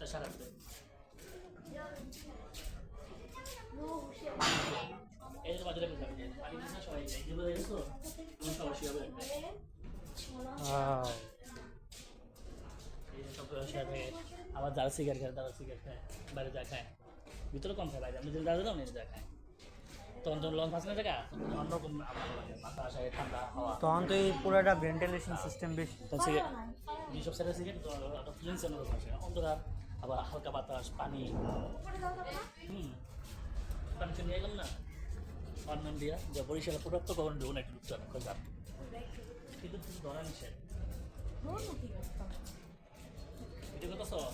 8টা 8:30 এই যে বাজারে যাবে পানি দিস না সবাই এই যে বলে গেছো কোন সমস্যা হবে এই যে সব সাথে আবার যারা সিগারেট খায় তারা সিগারেট খায় বাইরে যা খায় ভিতরে কম খায় বাইরে আমি যদি দাঁড়িয়ে দাও যা খায় তখন তো লঞ্চ আছে না জায়গা অন্যরকম ভালো লাগে বাতাস ঠান্ডা হাওয়া তখন তো এই পুরোটা ভেন্টিলেশন সিস্টেম বেশি তো সিগারেট যেসব সাইডে সিগারেট তো ফিলিংস অন্যরকম আসে অন্ধকার আবার হালকা বাতাস পানি পানি তো নিয়ে গেলাম না পারমান দিয়া যে বরিশাল প্রোডাক্ট তো কখন ঢুকুন একটু ঢুকতে না খোঁজা কিন্তু তুমি ধরা নিষেধ ভিডিও কথা সব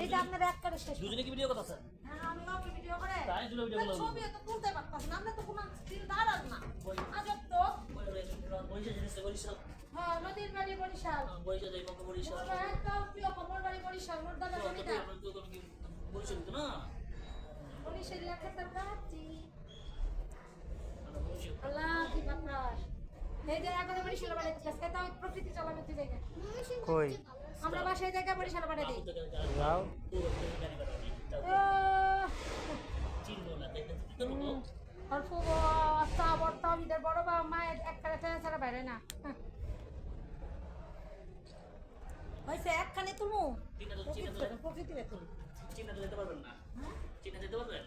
এই যে আপনার এক করে শেষ দুজনে কি ভিডিও কথা স্যার হ্যাঁ আমি ওকে ভিডিও করে তাই দুটো ভিডিও তাই করলাম ছবি তো তুলতে পারতাছি না আমরা তো কোনো দিন দাঁড়ান না আজব তো বরিশাল জিনিস বরিশাল হ্যাঁ নদীর বাড়ি বরিশাল বরিশাল যাই পক্ষ বরিশাল ওরা একটাও প্রিয় খবর বাড়ি বরিশাল মোর দাদা জানি না বরিশাল তো না বরিশাল লেখা তার কাছি আল্লাহ কি বাতাস এই যে এখন বরিশাল বাড়ি আজকে তাও প্রকৃতি চালাবে তুই জায়গা কই আমরা বাসায় জায়গা বরিশাল বাড়ি দিই যাও অল্প আস্তা বর্তা ভিতর বড় বা মায়ের এক কারে ফেলে ছাড়া বাইরে না হয়েছে একখানে তুমু প্রকৃতি রেখে চীনা যেতে পারবেন না চীনা যেতে পারবেন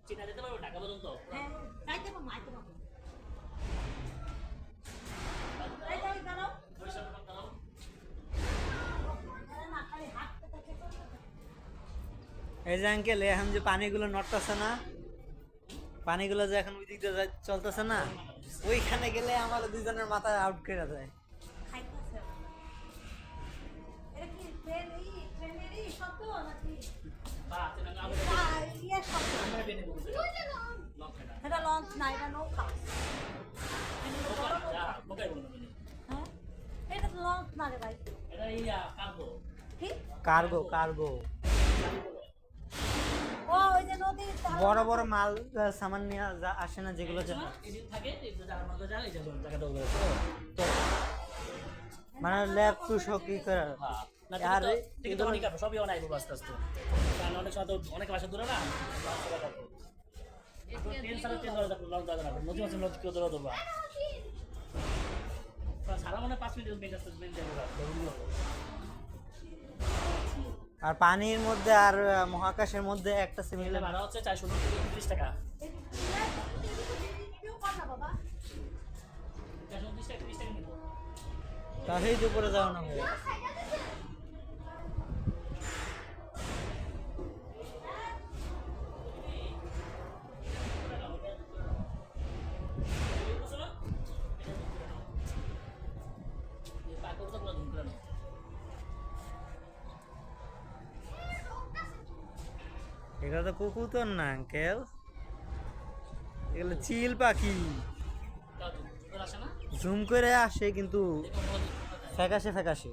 চীনা যেতে পারবেন ঢাকা পর্যন্ত হ্যাঁ যাইতে পারবো আইতে পারবো এই যাই দাঁড়াও বরিশাল দাঁড়াও না খালি হাঁটতে থাকে এই যে আঙ্কেল এখন যে পানিগুলো নড়তেছে না পানিগুলো যে এখন ওই দিক দিয়ে চলতেছে না ওইখানে গেলে আমার দুজনের মাথা আউট করে দেয় খাইতেছে এটা কি ট্রেনেরই শব্দ নাকি বা তেনা ইয়ে শব্দ আমরা বেনে বলছি লক্ষটা এটা লঞ্চ না এটা নৌকা যা মোকাই বলুন হ্যাঁ এটা তো লঞ্চ না রে ভাই এটা ইয়া কার্গো কি কার্গো কার্গো ও ওই যে নদীর বড় বড় মাল সামান নিয়ে আসে না যেগুলো এদিন থাকে এই যে যার মধ্যে যায় এই যে জায়গাটা ওগুলো তো মানে ল্যাব টু শকি করে আর টিকিট অনেক কাটবো সবই অনেক আস্তে আস্তে কারণ অনেক সময় তো অনেক বাসা দূরে না ট্রেন ছাড়া ট্রেন ধরে থাকবো লঞ্চ ধরে থাকবো নদী মাছের নদী কেউ ধরে ধরবা সারা মনে 5 মিনিট মেন আসতে মেন যাবো আর পানির মধ্যে আর মহাকাশের মধ্যে একটা সিমিলার ভাড়া হচ্ছে 429 টাকা ভিডিও কর না বাবা 429 টাকা 30 টাকা নিব তাহলেই তো উপরে যাও না ভাই এগুলো তো কুকুতর না আঙ্কেল এগুলো চিল পাখি জুম করে আসে কিন্তু ফ্যাকাশে ফ্যাকাশে